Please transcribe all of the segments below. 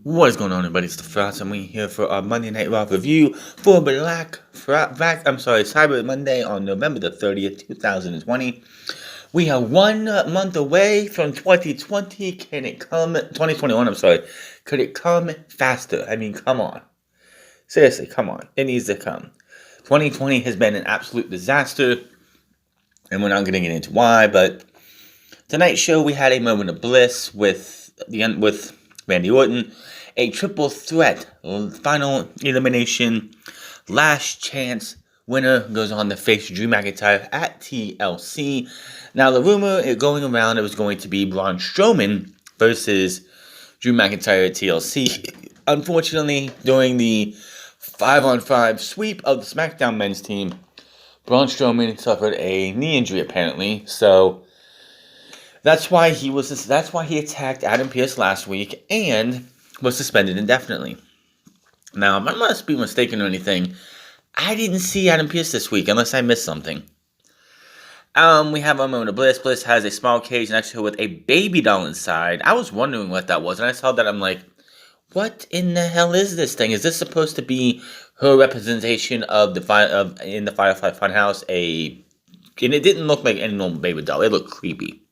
What is going on, everybody? It's the Frost, and we're here for our Monday Night Raw review for Cyber Monday on November the 30th, 2020. We are 1 month away from 2020. Can it come? 2021, I'm sorry. Could it come faster? I mean, come on. Seriously, come on. It needs to come. 2020 has been an absolute disaster, and we're not going to get into why, but tonight's show we had a moment of bliss with Randy Orton. A triple threat final elimination. Last chance winner goes on to face Drew McIntyre at TLC. Now, the rumor going around it was going to be Braun Strowman versus Drew McIntyre at TLC. Unfortunately, during the 5-on-5 sweep of the SmackDown men's team, Braun Strowman suffered a knee injury apparently. So that's why he attacked Adam Pearce last week and was suspended indefinitely. Now, I must be mistaken or anything. I didn't see Adam Pearce this week, unless I missed something. We have a moment of bliss. Bliss has a small cage next to her with a baby doll inside. I was wondering what that was, and I saw that. I'm like, what in the hell is this thing? Is this supposed to be her representation of in the Firefly Funhouse? And it didn't look like any normal baby doll. It looked creepy.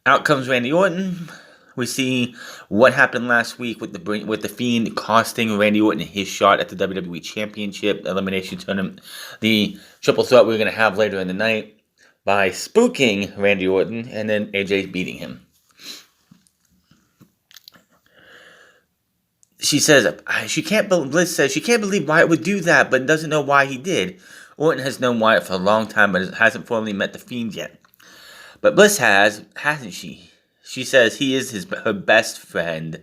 Out comes Randy Orton. We see what happened last week with the Fiend costing Randy Orton his shot at the WWE Championship Elimination Tournament. The triple threat we're going to have later in the night by spooking Randy Orton and then AJ beating him. Bliss says she can't believe Wyatt would do that, but doesn't know why he did. Orton has known Wyatt for a long time, but hasn't formally met the Fiend yet. But Bliss hasn't she? She says he is her best friend.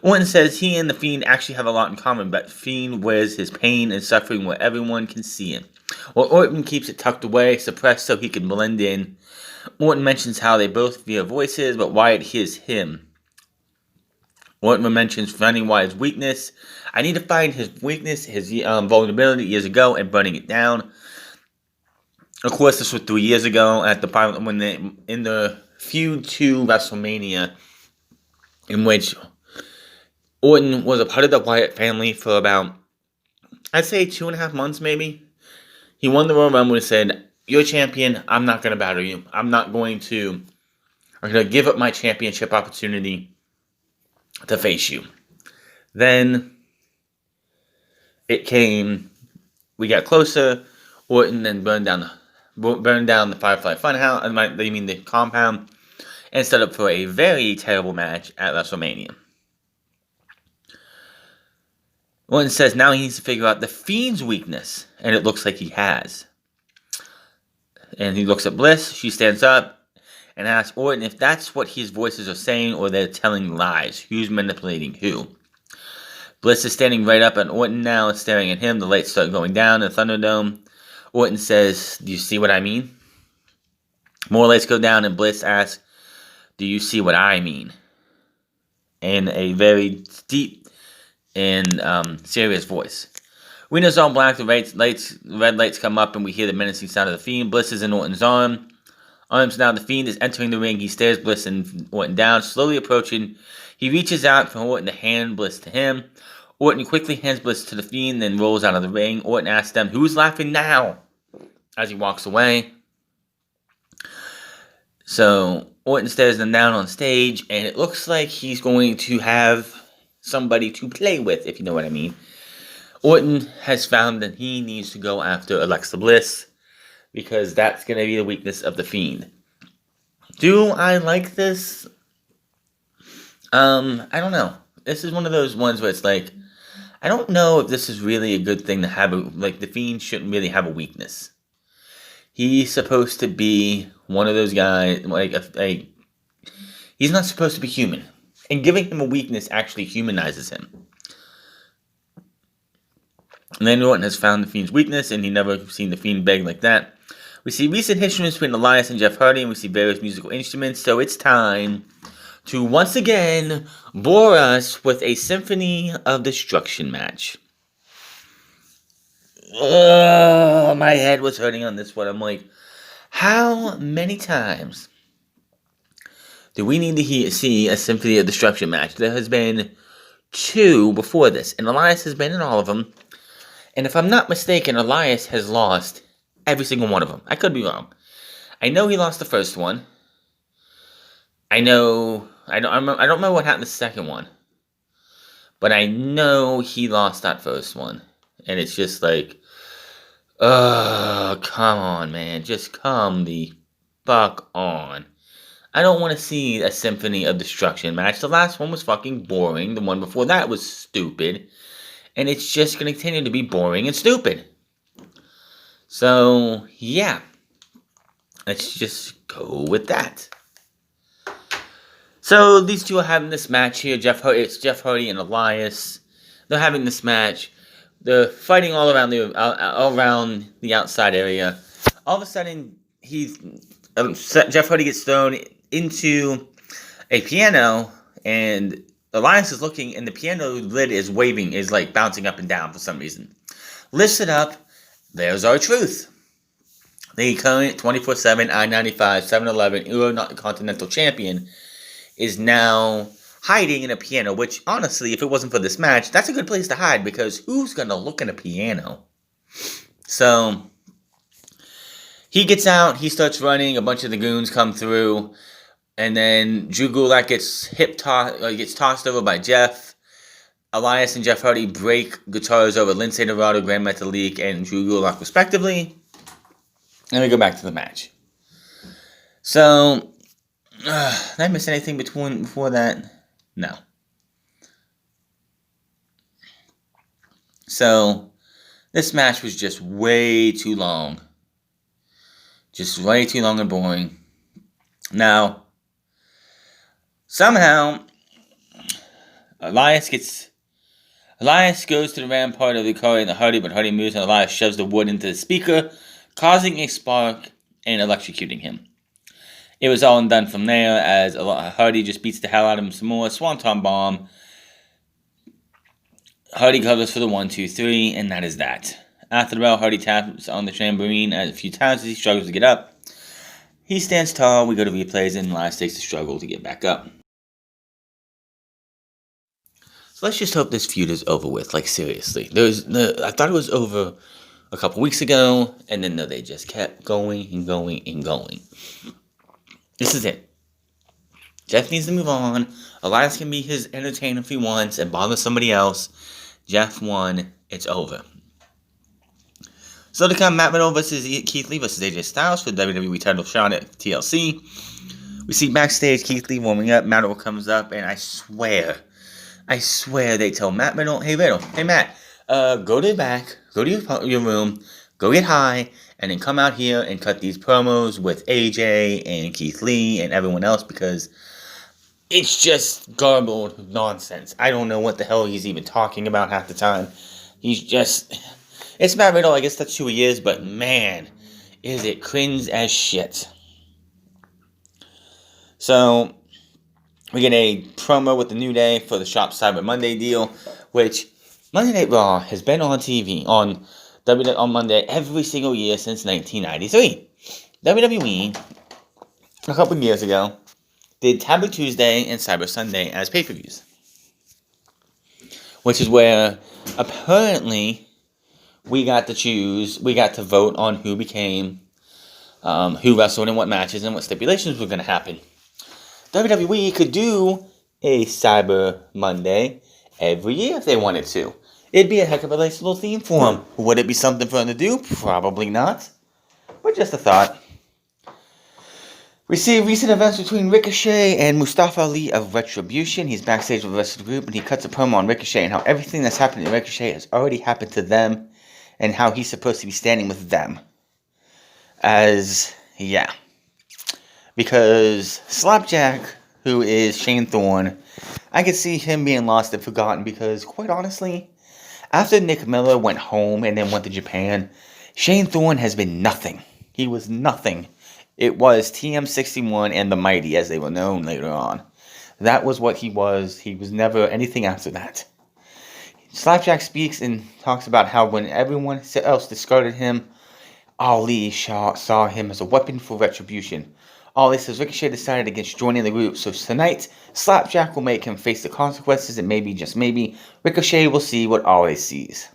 Orton says he and the Fiend actually have a lot in common, but Fiend wears his pain and suffering where everyone can see it. While Orton keeps it tucked away, suppressed so he can blend in. Orton mentions how they both hear voices, but Wyatt hears him. Orton mentions finding Wyatt's weakness. I need to find his weakness, his vulnerability years ago, and burning it down. Of course, this was 3 years ago in the feud to WrestleMania, in which Orton was a part of the Wyatt family for about, I'd say 2.5 months maybe. He won the Royal Rumble and said, "You're champion, I'm not going to battle you. I'm going to give up my championship opportunity to face you." Then it came, we got closer. Orton then burned down the Firefly Funhouse, the compound, and set up for a very terrible match at WrestleMania. Orton says now he needs to figure out the Fiend's weakness, and it looks like he has. And he looks at Bliss. She stands up and asks Orton if that's what his voices are saying or they're telling lies. Who's manipulating who? Bliss is standing right up at Orton now, staring at him. The lights start going down in the Thunderdome. Orton says, "Do you see what I mean?" More lights go down, and Bliss asks, "Do you see what I mean?" In a very deep and serious voice. Windows all black, the red lights come up, and we hear the menacing sound of the Fiend. Bliss is in Orton's arms now. The Fiend is entering the ring. He stares Bliss and Orton down, slowly approaching. He reaches out for Orton to hand Bliss to him. Orton quickly hands Bliss to the Fiend, then rolls out of the ring. Orton asks them, "Who's laughing now?" as he walks away. So Orton stares them down on stage, and it looks like he's going to have somebody to play with, if you know what I mean. Orton has found that he needs to go after Alexa Bliss, because that's going to be the weakness of the Fiend. Do I like this? I don't know. This is one of those ones where it's like, I don't know if this is really a good thing to have. The Fiend shouldn't really have a weakness. He's supposed to be one of those guys, he's not supposed to be human. And giving him a weakness actually humanizes him. And then Orton has found the Fiend's weakness, and he never seen the Fiend beg like that. We see recent history between Elias and Jeff Hardy, and we see various musical instruments, so it's time to once again bore us with a Symphony of Destruction match. My head was hurting on this one. I'm like, how many times Do we need to see a Symphony of Destruction match? There has been 2 before this, and Elias has been in all of them. And if I'm not mistaken, Elias has lost every single one of them. I could be wrong. I know he lost the first one. I don't remember what happened the second one. But I know he lost that first one. And it's just like, come on, man. Just come the fuck on. I don't want to see a Symphony of Destruction match. The last one was fucking boring. The one before that was stupid. And it's just going to continue to be boring and stupid. So, yeah. Let's just go with that. So, these two are having this match here. It's Jeff Hardy and Elias. They're having this match. They're fighting all around the outside area. All of a sudden, Jeff Hardy gets thrown into a piano, and Elias is looking, and the piano lid is waving, is like bouncing up and down for some reason. Lifts it up. There's our truth. The current 24/7 I-95 7-Eleven Intercontinental Champion is now hiding in a piano, which, honestly, if it wasn't for this match, that's a good place to hide, because who's going to look in a piano? So, he gets out, he starts running, a bunch of the goons come through, and then Drew Gulak gets tossed over by Jeff. Elias and Jeff Hardy break guitars over Lindsay Dorado, Grand Metalik, and Drew Gulak, respectively. And we go back to the match. So, did I miss anything before that? No. So, this match was just way too long. Just way too long and boring. Now, somehow, Elias goes to the rampart of the car in the Hardy, but Hardy moves and Elias shoves the wood into the speaker, causing a spark and electrocuting him. It was all done from there, as Hardy just beats the hell out of him some more. Swanton bomb. Hardy covers for the 1, 2, 3, and that is that. After the bell, Hardy taps on the trampoline a few times as he struggles to get up. He stands tall. We go to replays, and Elias takes the struggle to get back up. So let's just hope this feud is over with. Like, seriously. I thought it was over a couple weeks ago, and then they just kept going and going and going. This is it. Jeff needs to move on. Elias can be his entertainer if he wants and bother somebody else. Jeff won. It's over. So to come, Matt Riddle versus Keith Lee versus AJ Styles for the WWE title shot at TLC. We see backstage Keith Lee warming up. Matt Riddle comes up, and I swear they tell Matt Riddle, hey Matt, go to the back, go to your room, go get high, and then come out here and cut these promos with AJ and Keith Lee and everyone else, because it's just garbled nonsense. I don't know what the hell he's even talking about half the time. It's Matt Riddle, I guess that's who he is, but man, is it cringe as shit. So, we get a promo with the New Day for the Shop Cyber Monday deal, which Monday Night Raw has been on TV on Monday every single year since 1993. WWE, a couple of years ago, did Taboo Tuesday and Cyber Sunday as pay-per-views, which is where apparently we got to vote on who wrestled in what matches and what stipulations were going to happen. WWE could do a Cyber Monday every year if they wanted to. It'd be a heck of a nice little theme for them. Would it be something for them to do? Probably not. But just a thought. We see recent events between Ricochet and Mustafa Ali of Retribution. He's backstage with the rest of the group, and he cuts a promo on Ricochet and how everything that's happened to Ricochet has already happened to them, and how he's supposed to be standing with them. Because SlapJack, who is Shane Thorne, I could see him being lost and forgotten, because, quite honestly, after Nick Miller went home and then went to Japan, Shane Thorne has been nothing. He was nothing. It was TM61 and the Mighty, as they were known later on. That was what he was. He was never anything after that. SlapJack speaks and talks about how when everyone else discarded him, Ali saw him as a weapon for retribution. Ali says Ricochet decided against joining the group, so tonight, SlapJack will make him face the consequences, and maybe, just maybe, Ricochet will see what Ali sees.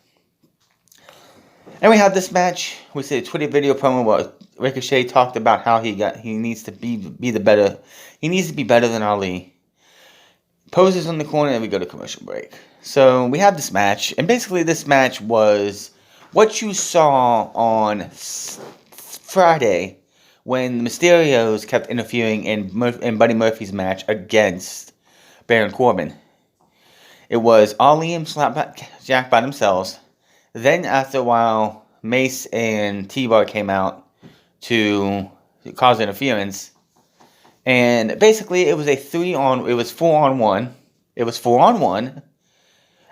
And we have this match. We see a Twitter video promo where Ricochet talked about how he needs to be better than Ali. Poses on the corner, and we go to commercial break. So we have this match, and basically this match was what you saw on Friday when the Mysterios kept interfering in Buddy Murphy's match against Baron Corbin. It was Ali and SlapJack by themselves. Then after a while, Mace and T-Bar came out to cause interference. And basically it was 4-on-1. It was 4-on-1.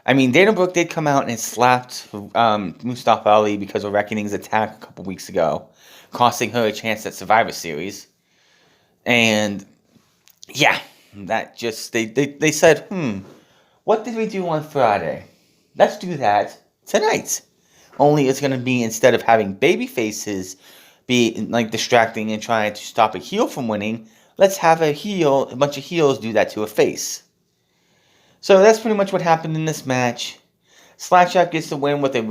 I mean, Dana Brooke did come out and slapped Mustafa Ali because of Reckoning's attack a couple weeks ago, costing her a chance at Survivor Series. And yeah, that just they said, what did we do on Friday? Let's do that tonight. Only it's gonna be, instead of having baby faces be like distracting and trying to stop a heel from winning, let's have a bunch of heels do that to a face. So that's pretty much what happened in this match. SlapJack gets the win with a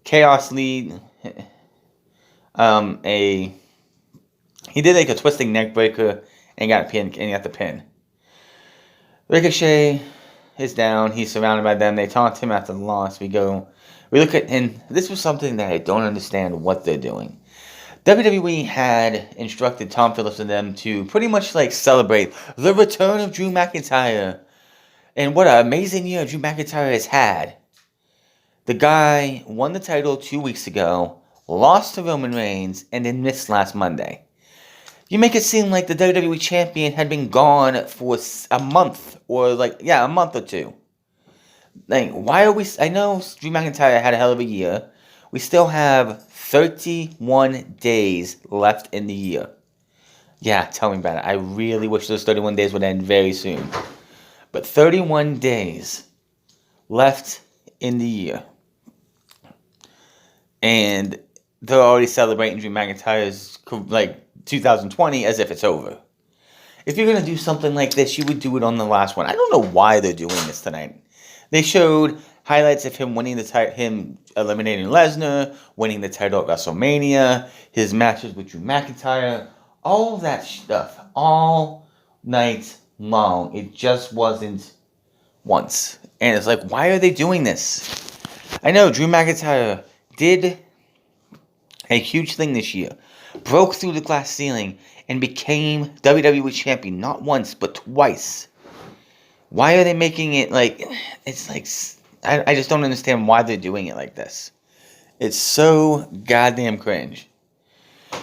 chaos lead. He did like a twisting neck breaker and got the pin. Ricochet is down. He's surrounded by them. They taunt him after the loss. We look at, and this was something that I don't understand what they're doing. WWE had instructed Tom Phillips and them to pretty much like celebrate the return of Drew McIntyre. And what an amazing year Drew McIntyre has had. The guy won the title 2 weeks ago, lost to Roman Reigns, and then missed last Monday. You make it seem like the WWE champion had been gone for a month, or a month or two. Like, why are we? I know Drew McIntyre had a hell of a year. We still have 31 days left in the year. Yeah, tell me about it. I really wish those 31 days would end very soon. But 31 days left in the year. And they're already celebrating Drew McIntyre's 2020 as if it's over. If you're going to do something like this, you would do it on the last one. I don't know why they're doing this tonight. They showed highlights of him winning the title, him eliminating Lesnar, winning the title at WrestleMania, his matches with Drew McIntyre, all that stuff, all night long. It just wasn't once. And it's like, why are they doing this? I know Drew McIntyre did a huge thing this year, broke through the glass ceiling, and became WWE champion not once, but twice. Why are they making it it's like, I just don't understand why they're doing it like this. It's so goddamn cringe.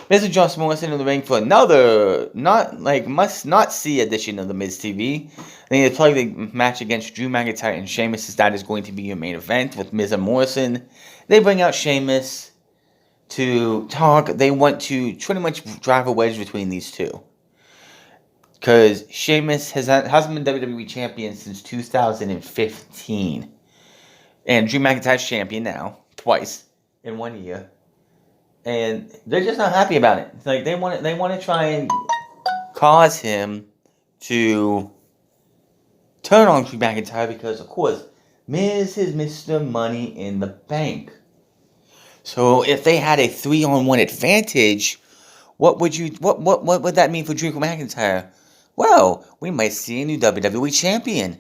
Mr. Josh Morrison in the ring for another must-not-see edition of the Miz TV. They play the match against Drew McIntyre and Sheamus. That is going to be your main event with Miz and Morrison. They bring out Sheamus to talk. They want to pretty much drive a wedge between these two. Because Sheamus hasn't been WWE champion since 2015. And Drew McIntyre's champion now, twice in 1 year. And they're just not happy about it. It's like they want to try and cause him to turn on Drew McIntyre because, of course, Miz is Mr. Money in the Bank. So if they had a 3-on-1 advantage, what would that mean for Drew McIntyre? Well, we might see a new WWE champion.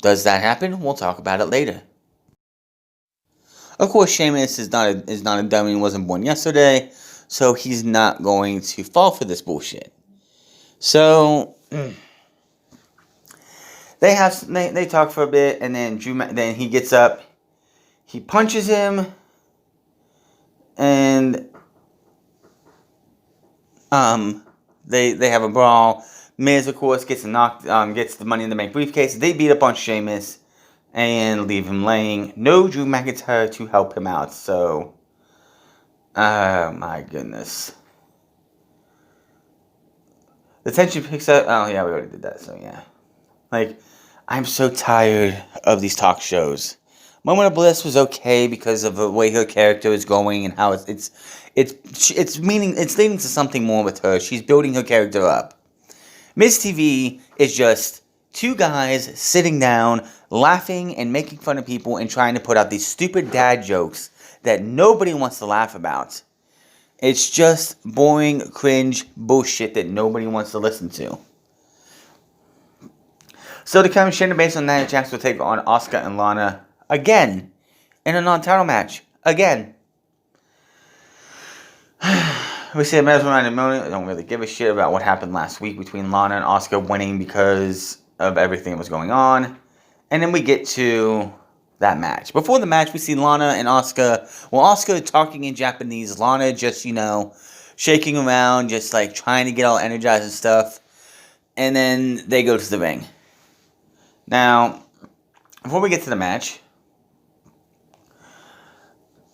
Does that happen? We'll talk about it later. Of course, Sheamus is not a dummy and wasn't born yesterday, so he's not going to fall for this bullshit. So they talk for a bit, and then he gets up, he punches him, and they have a brawl. Miz, of course, gets the Money in the Bank briefcase. They beat up on Sheamus and leave him laying. No Drew McIntyre to help him out. So, oh my goodness. The tension picks up. Oh yeah, we already did that. So yeah, I'm so tired of these talk shows. Moment of Bliss was okay because of the way her character is going and how it's leading to something more with her. She's building her character up. Miz TV is just two guys sitting down, laughing and making fun of people and trying to put out these stupid dad jokes that nobody wants to laugh about. It's just boring, cringe bullshit that nobody wants to listen to. So to come, Shayna Baszler and Nia Jax will take on Asuka and Lana again in a non-title match. Again. We see a Miz around the moment. I don't really give a shit about what happened last week between Lana and Asuka winning because of everything that was going on. And then we get to that match. Before the match, we see Lana and Asuka. Well, Asuka talking in Japanese. Lana just, shaking around, just like trying to get all energized and stuff. And then they go to the ring. Now, before we get to the match,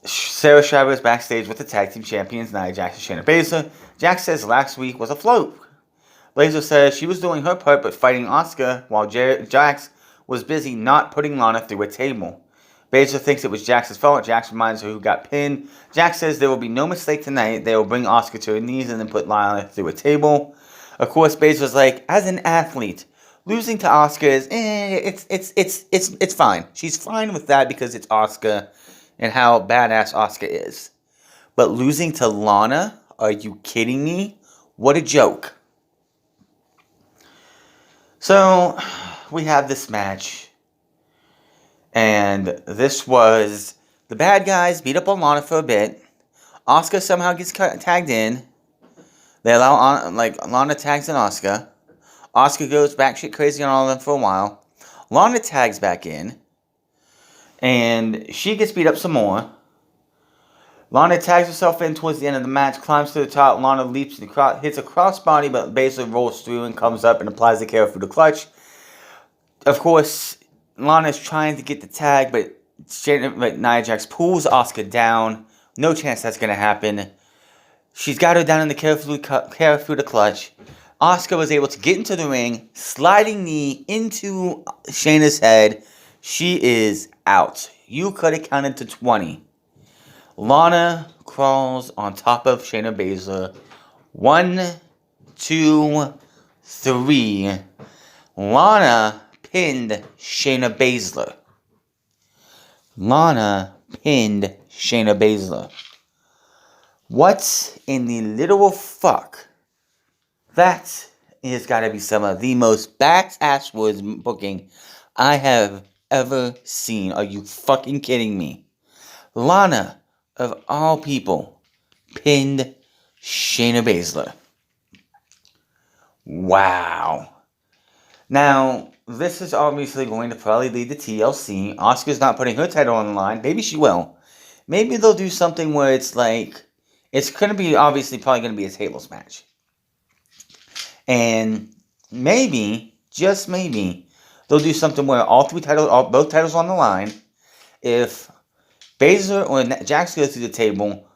Sarah Schreiber is backstage with the tag team champions, Nia Jax and Shayna Baszler. Jax says last week was a fluke. Baszler says she was doing her part but fighting Asuka while Jax was busy not putting Lana through a table. Baszler thinks it was Jax's fault. Jax reminds her who got pinned. Jax says there will be no mistake tonight. They will bring Asuka to her knees and then put Lana through a table. Of course, Baszler's like, as an athlete, losing to Asuka is, it's fine. She's fine with that because it's Asuka and how badass Asuka is. But losing to Lana? Are you kidding me? What a joke. So, we have this match. And this was the bad guys beat up on Lana for a bit. Asuka somehow gets tagged in. They allow, Lana tags in Asuka. Asuka goes batshit crazy on all of them for a while. Lana tags back in. And she gets beat up some more. Lana tags herself in towards the end of the match, climbs to the top. Lana leaps and hits a crossbody, but Baszler rolls through and comes up and applies the carry through the clutch. Of course, Lana is trying to get the tag, but Nia Jax pulls Asuka down. No chance that's going to happen. She's got her down in the carry through the clutch. Asuka was able to get into the ring, sliding knee into Shayna's head. She is out. You could have counted to 20. Lana crawls on top of Shayna Baszler. 1, 2, 3. Lana pinned Shayna Baszler. Lana pinned Shayna Baszler. What in the literal fuck? That has got to be some of the most back-ass woods booking I have ever seen. Are you fucking kidding me? Lana, of all people, pinned Shayna Baszler. Wow. Now, this is obviously going to probably lead to TLC. Asuka's not putting her title on the line. Maybe she will. Maybe they'll do something where it's like, it's going to be obviously probably going to be a tables match. And maybe, just maybe, they'll do something where both titles on the line. If Baszler or Jax go through the table,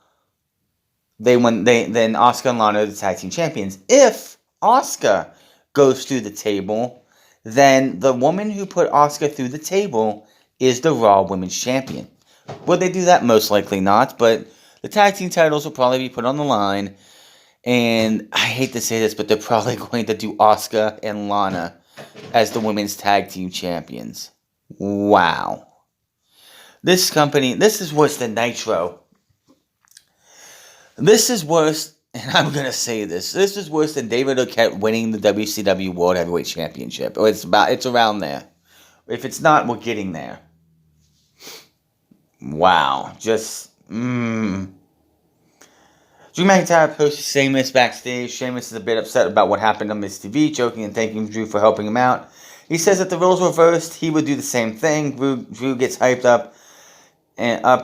then Asuka and Lana are the tag team champions. If Asuka goes through the table, then the woman who put Asuka through the table is the Raw Women's Champion. Would they do that? Most likely not, but the tag team titles will probably be put on the line. And I hate to say this, but they're probably going to do Asuka and Lana as the women's tag team champions. Wow. This is worse than Nitro. This is worse, and I'm going to say this is worse than David Arquette winning the WCW World Heavyweight Championship. Or it's around there. If it's not, we're getting there. Wow. Drew McIntyre posted Sheamus backstage. Sheamus is a bit upset about what happened on Miz TV, joking and thanking Drew for helping him out. He says if the roles were reversed, he would do the same thing. Drew gets hyped up and on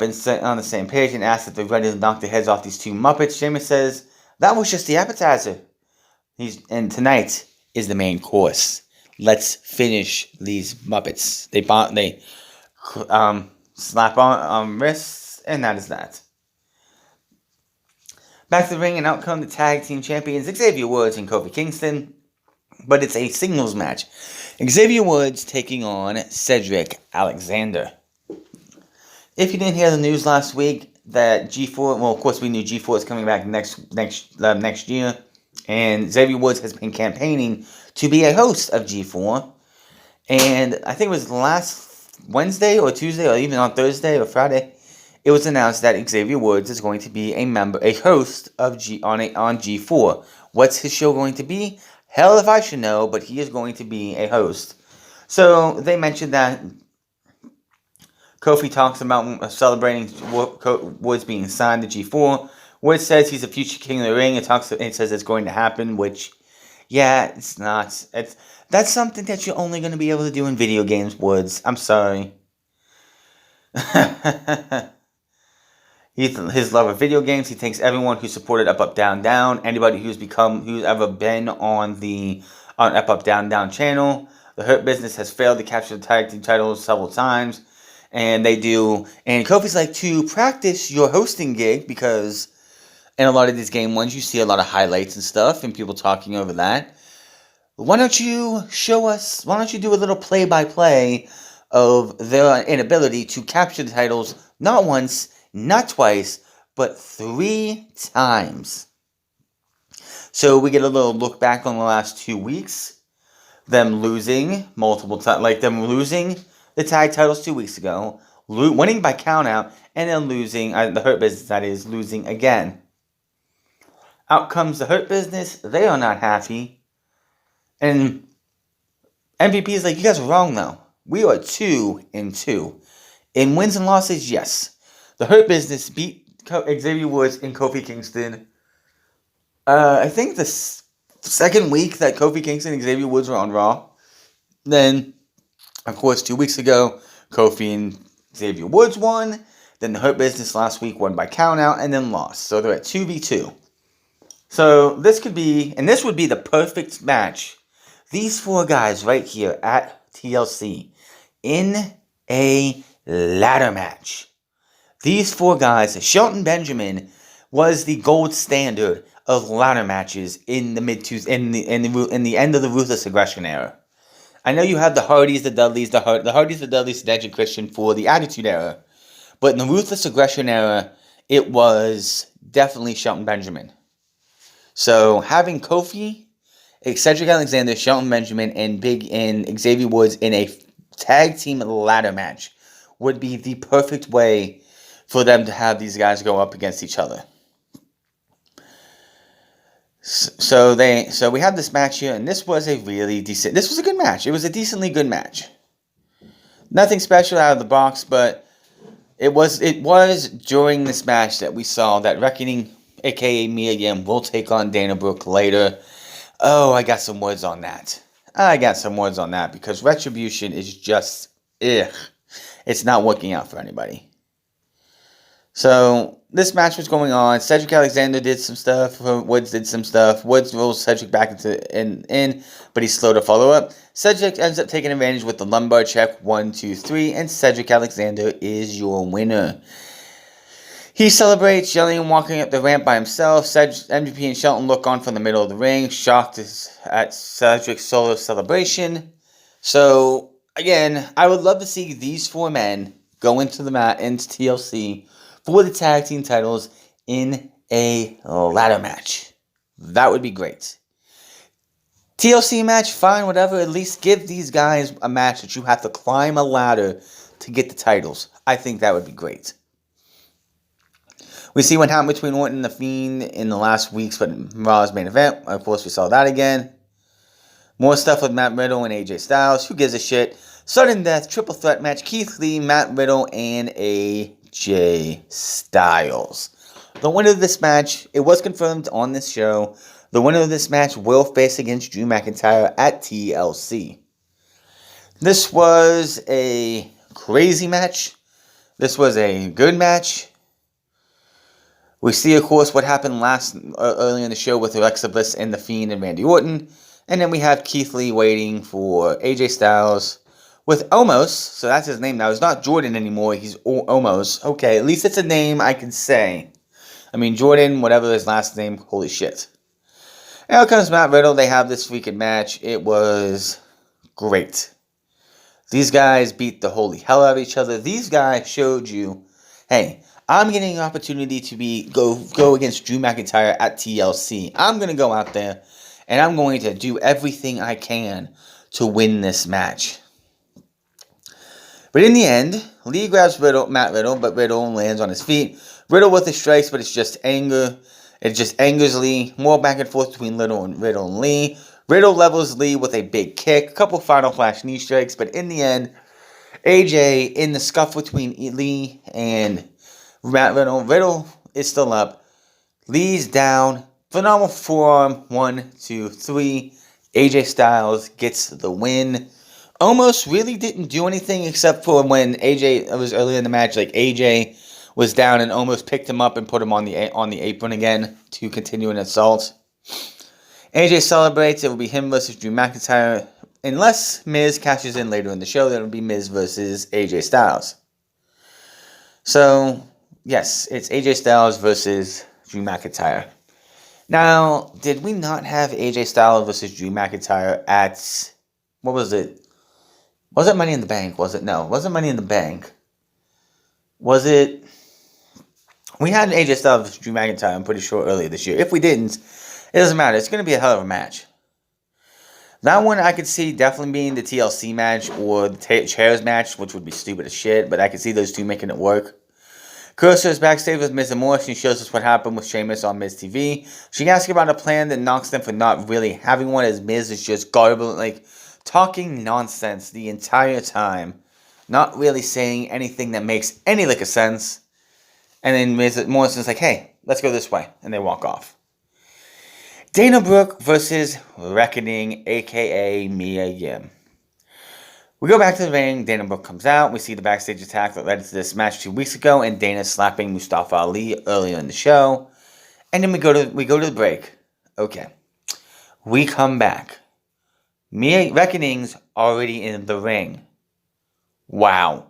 the same page and asks if they're ready to knock the heads off these two Muppets. Sheamus says that was just the appetizer. And tonight is the main course. Let's finish these Muppets. They slap on wrists, and that is that. Back to the ring, and out come the tag team champions, Xavier Woods and Kofi Kingston. But it's a singles match. Xavier Woods taking on Cedric Alexander. if you didn't hear the news last week that G4, well, of course we knew G4 is coming back next year, and Xavier Woods has been campaigning to be a host of G4, and I think it was last Wednesday or Tuesday or even on Thursday or Friday, it was announced that Xavier Woods is going to be a host of on G4. What's his show going to be? Hell if I should know, but he is going to be a host. So they mentioned that Kofi talks about celebrating Woods being signed to G4. Woods says he's a future king of the ring. It says it's going to happen, which, yeah, it's not. That's something that you're only going to be able to do in video games, Woods. I'm sorry. His love of video games. He thanks everyone who supported Up Up Down Down. Anybody who's ever been on the Up Up Down Down channel. The Hurt Business has failed to capture the tag team titles several times. And they do. And Kofi's like, to practice your hosting gig, because in a lot of these game ones, you see a lot of highlights and stuff and people talking over that. Why don't you do a little play-by-play of their inability to capture the titles not once, not twice, but 3 times. So we get a little look back on the last 2 weeks. Them losing multiple times, like them losing the tag titles 2 weeks ago, winning by countout, and then losing, the Hurt Business, that is, losing again. Out comes the Hurt Business. They are not happy. And MVP is like, you guys are wrong, though. We are 2-2. In wins and losses, yes. The Hurt Business beat Xavier Woods and Kofi Kingston. I think the second week that Kofi Kingston and Xavier Woods were on Raw. Then, of course, 2 weeks ago, Kofi and Xavier Woods won. Then the Hurt Business last week won by countout and then lost. So they're at 2v2. So this would be the perfect match. These 4 guys right here at TLC in a ladder match. These 4 guys, Shelton Benjamin was the gold standard of ladder matches in the in the end of the Ruthless Aggression era. I know you have the Hardys, the Dudleys, the Hardys, the Dudleys, Edge and Christian for the Attitude Era. But in the Ruthless Aggression era, it was definitely Shelton Benjamin. So having Kofi, Cedric Alexander, Shelton Benjamin, and Xavier Woods in a tag team ladder match would be the perfect way for them to have these guys go up against each other. So we have this match here, and this was a good match. It was a decently good match. Nothing special out of the box, but it was during this match that we saw that Reckoning, aka Mia Yim, will take on Dana Brooke later. Oh, I got some words on that. Because Retribution is just, it's not working out for anybody. So, this match was going on. Cedric Alexander did some stuff. Woods did some stuff. Woods rolls Cedric back in, but he's slow to follow up. Cedric ends up taking advantage with the lumbar check, 1, 2, 3, and Cedric Alexander is your winner. He celebrates, yelling and walking up the ramp by himself. MVP and Shelton look on from the middle of the ring, shocked at Cedric's solo celebration. So, again, I would love to see these 4 men go into TLC for the tag team titles in a ladder match. That would be great. TLC match, fine, whatever. At least give these guys a match that you have to climb a ladder to get the titles. I think that would be great. We see what happened between Orton and The Fiend in the last week's Raw's main event. Of course, we saw that again. More stuff with Matt Riddle and AJ Styles. Who gives a shit? Sudden death, triple threat match. Keith Lee, Matt Riddle, and AJ Styles. The winner of this match, it was confirmed on this show, the winner of this match will face against Drew McIntyre at TLC. This was a crazy match. This was a good match. We see, of course, what happened earlier in the show with Alexa Bliss and The Fiend and Randy Orton. And then we have Keith Lee waiting for AJ Styles with Omos. So that's his name now. It's not Jordan anymore. He's Omos. Okay, at least it's a name I can say. I mean, Jordan, whatever his last name, holy shit. And out comes Matt Riddle. They have this freaking match. It was great. These guys beat the holy hell out of each other. These guys showed you Hey, I'm getting an opportunity to go against Drew McIntyre at TLC. I'm going to go out there, and I'm going to do everything I can to win this match. But in the end, Lee grabs Matt Riddle, but Riddle lands on his feet. Riddle with the strikes, but it's just anger. It just angers Lee. More back and forth between Riddle and Lee. Riddle levels Lee with a big kick. A couple final flash knee strikes, but in the end, AJ in the scuffle between Lee and Matt Riddle. Riddle is still up. Lee's down. Phenomenal forearm. 1, 2, 3. AJ Styles gets the win. Almost really didn't do anything except for when AJ, it was earlier in the match, like AJ was down and almost picked him up and put him on the apron again to continue an assault. AJ celebrates. It will be him versus Drew McIntyre. Unless Miz cashes in later in the show, then it will be Miz versus AJ Styles. So, yes, it's AJ Styles versus Drew McIntyre. Now, did we not have AJ Styles versus Drew McIntyre at, what was it? Was it Money in the Bank? Was it? No, it wasn't Money in the Bank. Was it? We had an AJ Styles versus Drew McIntyre, I'm pretty sure, earlier this year. If we didn't, it doesn't matter. It's going to be a hell of a match. That one I could see definitely being the TLC match or the chairs match, which would be stupid as shit, but I could see those two making it work. Cursor is backstage with Miz and Morrison. She shows us what happened with Sheamus on Miz TV. She asks about a plan that knocks them for not really having one, as Miz is just garbling, talking nonsense the entire time, not really saying anything that makes any lick of sense. And then Morrison's like, hey, let's go this way. And they walk off. Dana Brooke versus Reckoning, a.k.a. Mia Yim. We go back to the ring. Dana Brooke comes out. We see the backstage attack that led to this match 2 weeks ago, and Dana slapping Mustafa Ali earlier in the show. And then we go to the break. Okay. We come back. Mia Reckoning's already in the ring. Wow.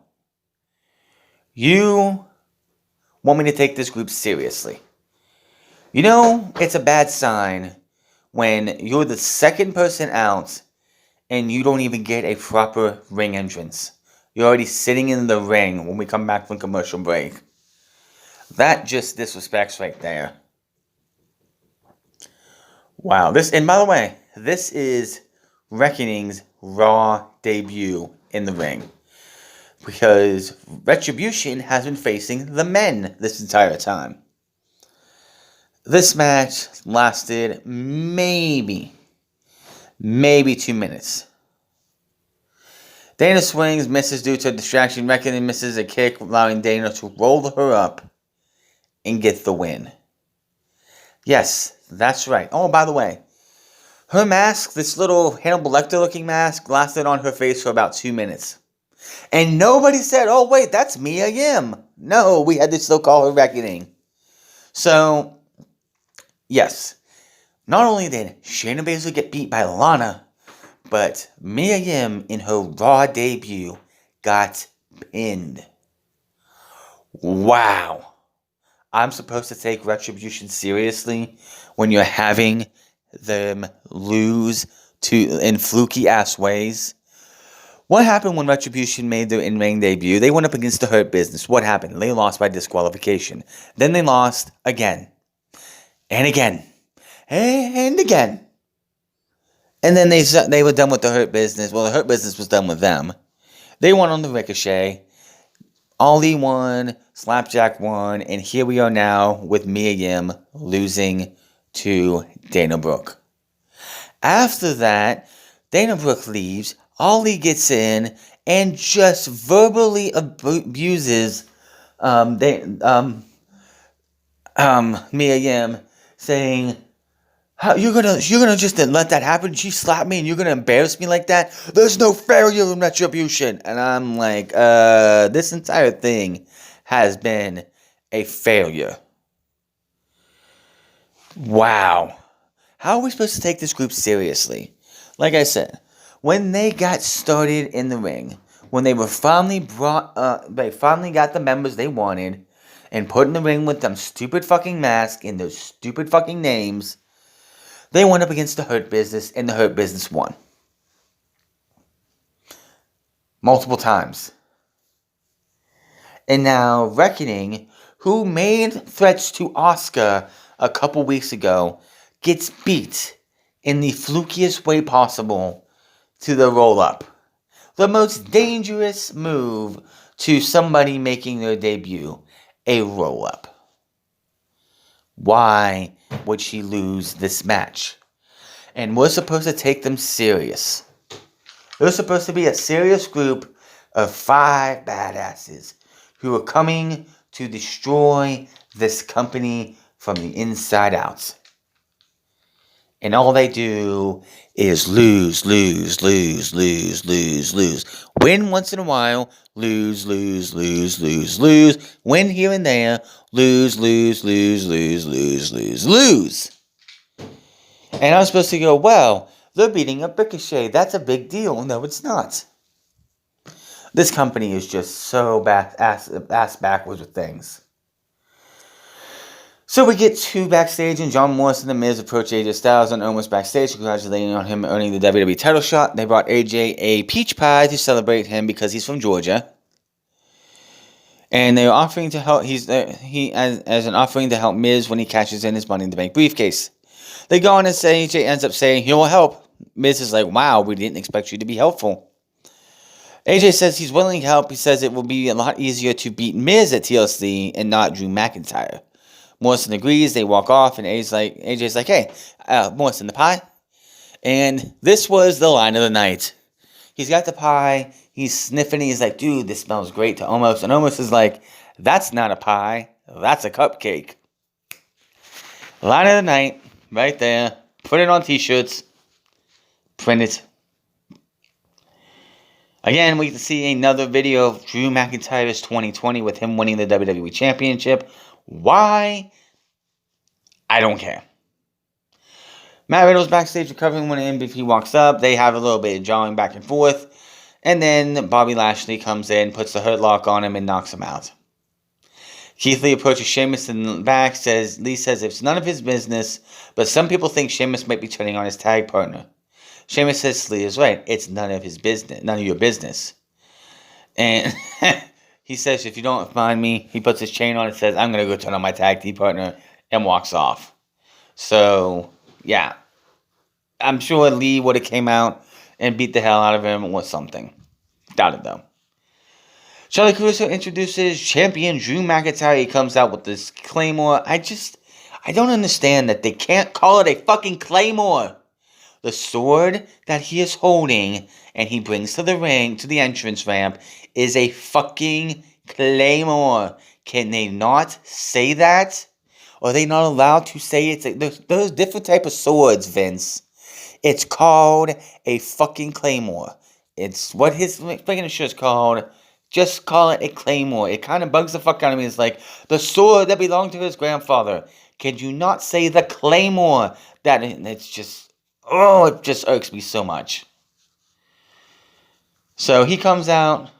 You want me to take this group seriously? You know, it's a bad sign when you're the second person out and you don't even get a proper ring entrance. You're already sitting in the ring when we come back from commercial break. That just disrespects right there. Wow. And by the way, this is Reckoning's Raw debut in the ring. Because Retribution has been facing the men this entire time. This match lasted maybe 2 minutes. Dana swings, misses due to a distraction. Reckoning misses a kick, allowing Dana to roll her up and get the win. Yes, that's right. Oh, by the way, her mask, this little Hannibal Lecter looking mask, lasted on her face for about 2 minutes. And nobody said, oh wait, that's Mia Yim. No, we had to still call her Reckoning. So, yes, not only did Shayna Baszler get beat by Lana, but Mia Yim in her Raw debut got pinned. Wow. I'm supposed to take Retribution seriously when you're having them lose in fluky ass ways. What happened when Retribution made their in-ring debut? They went up against the Hurt Business. What happened? They lost by disqualification. Then they lost again. And again. And again. And then they were done with the Hurt Business. Well, the Hurt Business was done with them. They won on the Ricochet. Ali won. SlapJack won. And here we are now with Mia Yim losing to Dana Brooke. After that, Dana Brooke leaves. Ali gets in and just verbally abuses Mia Yim, saying, "You're gonna just let that happen? She slapped me and you're gonna embarrass me like that? There's no failure in Retribution." And I'm like, this entire thing has been a failure. Wow. How are we supposed to take this group seriously? Like I said, when they got started in the ring, when they were finally they finally got the members they wanted and put in the ring with them stupid fucking masks and those stupid fucking names, they went up against the Hurt Business and the Hurt Business won. Multiple times. And now Reckoning, who made threats to Asuka a couple weeks ago, gets beat in the flukiest way possible to the roll-up. The most dangerous move to somebody making their debut, a roll-up. Why would she lose this match? And we're supposed to take them serious. They're supposed to be a serious group of 5 badasses who are coming to destroy this company from the inside out. And all they do is lose. Win once in a while, lose. Win here and there, lose. And I was supposed to go, well, they're beating up Ricochet. That's a big deal. No, it's not. This company is just so ass backwards with things. So we get to backstage, and John Morrison and The Miz approach AJ Styles and Omos backstage, congratulating on him earning the WWE title shot. They brought AJ a peach pie to celebrate him because he's from Georgia. And they're offering to help. As an offering to help Miz when he cashes in his Money in the Bank briefcase. They go on and say, AJ ends up saying he will help. Miz is like, wow, we didn't expect you to be helpful. AJ says he's willing to help. He says it will be a lot easier to beat Miz at TLC and not Drew McIntyre. Morrison agrees. They walk off, and AJ's like, hey, Morrison, the pie? And this was the line of the night. He's got the pie. He's sniffing. He's like, dude, this smells great to Omos. And Omos is like, that's not a pie. That's a cupcake. Line of the night. Right there. Put it on t-shirts. Print it. Again, we get to see another video of Drew McIntyre's 2020 with him winning the WWE Championship. Why? I don't care. Matt Riddle's backstage recovering when an MVP walks up. They have a little bit of jawing back and forth. And then Bobby Lashley comes in, puts the hurt lock on him, and knocks him out. Keith Lee approaches Sheamus in the back. Lee says it's none of his business, but some people think Sheamus might be turning on his tag partner. Sheamus says Lee is right. It's none of his business, none of your business. And he says, if you don't mind me, he puts his chain on and says, I'm going to go turn on my tag team partner, and walks off. So, yeah. I'm sure Lee would have came out and beat the hell out of him or something. Doubt it, though. Charlie Caruso introduces champion Drew McIntyre. He comes out with this Claymore. I don't understand that they can't call it a fucking Claymore. The sword that he is holding and he brings to the ring, to the entrance ramp, is a fucking Claymore. Can they not say that? Are they not allowed to say it? There's different type of swords, Vince. It's called a fucking Claymore. It's what his signature is called. Just call it a Claymore. It kind of bugs the fuck out of me. It's like the sword that belonged to his grandfather. Can you not say the Claymore? It's just, it just irks me so much. So he comes out.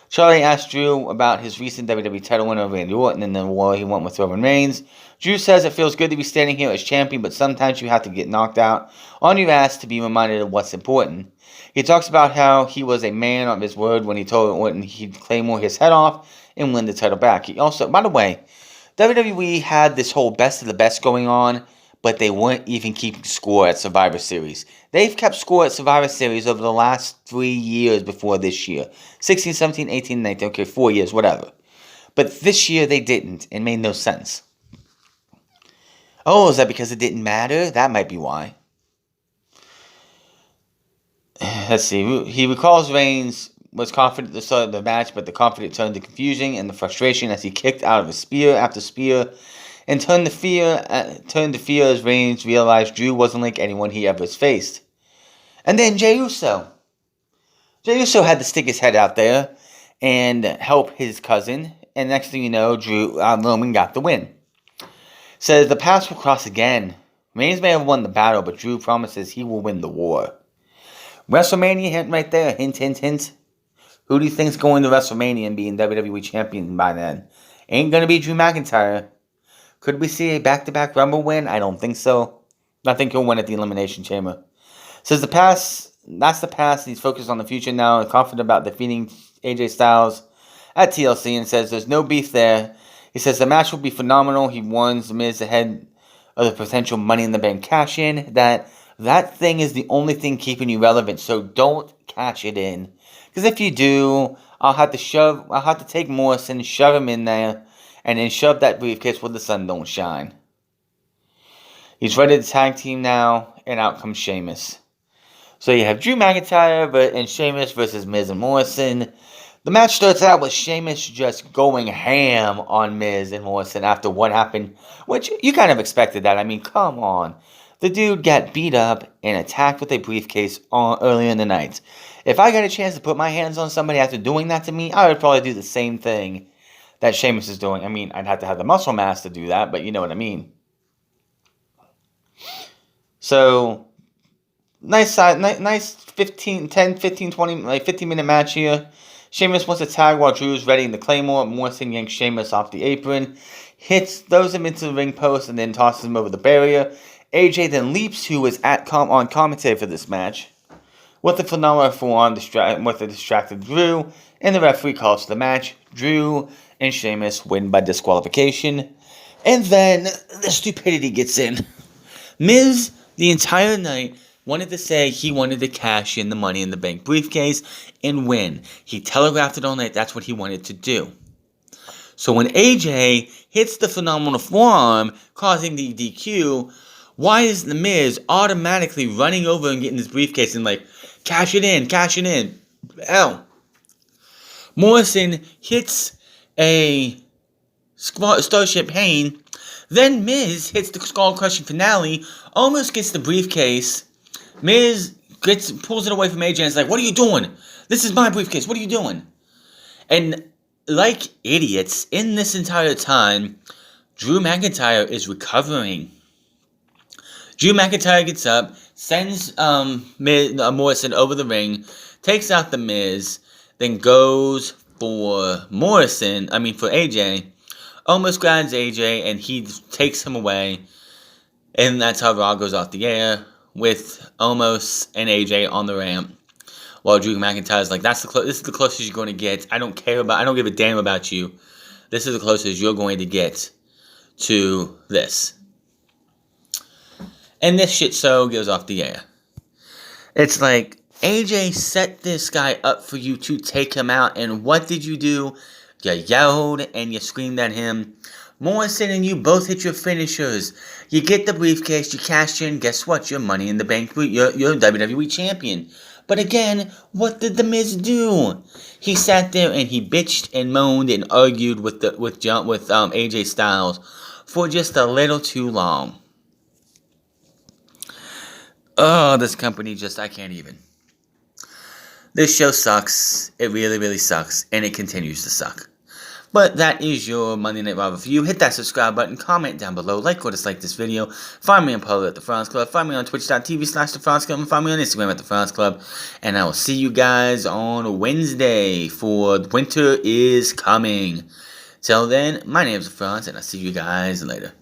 Charlie asked Drew about his recent WWE title win over Randy Orton and the war he won with Roman Reigns. Drew says it feels good to be standing here as champion, but sometimes you have to get knocked out on your ass to be reminded of what's important. He talks about how he was a man of his word when he told Orton he'd Claymore his head off and win the title back. He also, by the way, WWE had this whole best of the best going on, but they weren't even keeping score at Survivor Series. They've kept score at Survivor Series over the last 3 years before this year. 16, 17, 18, 19, okay, 4 years, whatever. But this year they didn't. It made no sense. Oh, is that because it didn't matter? That might be why. Let's see. He recalls Reigns was confident at the start of the match, but the confidence turned to confusion and the frustration as he kicked out of a spear after spear, and turned to fear as Reigns realized Drew wasn't like anyone he ever faced. And then Jey Uso. Jey Uso had to stick his head out there and help his cousin, and next thing you know, Roman got the win. Says the paths will cross again. Reigns may have won the battle, but Drew promises he will win the war. WrestleMania hint right there. Hint, hint, hint. Who do you think's going to WrestleMania and being WWE champion by then? Ain't gonna be Drew McIntyre. Could we see a back-to-back Rumble win? I don't think so. I think he'll win at the Elimination Chamber. Says the past, that's the past. He's focused on the future now and confident about defeating AJ Styles at TLC and says there's no beef there. He says the match will be phenomenal. He warns The Miz ahead of the potential Money in the Bank cash-in that thing is the only thing keeping you relevant, so don't cash it in. Because if you do, I'll have to take Morrison, shove him in there, and then shove that briefcase where the sun don't shine. He's ready to tag team now, and out comes Sheamus. So you have Drew McIntyre and Sheamus versus Miz and Morrison. The match starts out with Sheamus just going ham on Miz and Morrison after what happened, which you kind of expected that. I mean, come on. The dude got beat up and attacked with a briefcase earlier in the night. If I got a chance to put my hands on somebody after doing that to me, I would probably do the same thing that Sheamus is doing. I mean, I'd have to have the muscle mass to do that, but you know what I mean. So, nice 15, 20, like 15-minute match here. Sheamus wants to tag while Drew's readying the Claymore. Morrison yanks Sheamus off the apron, throws him into the ring post, and then tosses him over the barrier. AJ then leaps, who is on commentary for this match, with a phenomenal forearm with a distracted Drew, and the referee calls for the match. Drew and Sheamus win by disqualification, and then the stupidity gets in. Miz, the entire night, wanted to say he wanted to cash in the Money in the Bank briefcase and win. He telegraphed it all night. That's what he wanted to do. So when AJ hits the phenomenal forearm, causing the DQ, why is the Miz automatically running over and getting his briefcase and like, cash it in? Ow. Morrison hits a Starship Pain. Then Miz hits the skull-crushing finale, almost gets the briefcase. Miz pulls it away from AJ and is like, what are you doing? This is my briefcase. What are you doing? And like idiots, in this entire time, Drew McIntyre is recovering. Drew McIntyre gets up, sends Morrison over the ring, takes out the Miz, then goes for AJ, almost grabs AJ, and he takes him away, and that's how Raw goes off the air, with Omos and AJ on the ramp, while Drew McIntyre's like, this is the closest you're going to get. I don't give a damn about you. This is the closest you're going to get to this. And this shit show goes off the air. It's like, AJ set this guy up for you to take him out, and what did you do? You yelled and you screamed at him. Morrison and you both hit your finishers. You get the briefcase, you cash in, guess what? You're Money in the Bank, you're WWE Champion. But again, what did The Miz do? He sat there and he bitched and moaned and argued with AJ Styles for just a little too long. Oh, this company I can't even. This show sucks. It really, really sucks. And it continues to suck. But that is your Monday Night Raw review. Hit that subscribe button. Comment down below. Like or dislike this video. Find me on Parler at The France Club. Find me on twitch.tv/The France Club. And find me on Instagram at The France Club. And I will see you guys on Wednesday for Winter is Coming. Till then, my name is The France. And I'll see you guys later.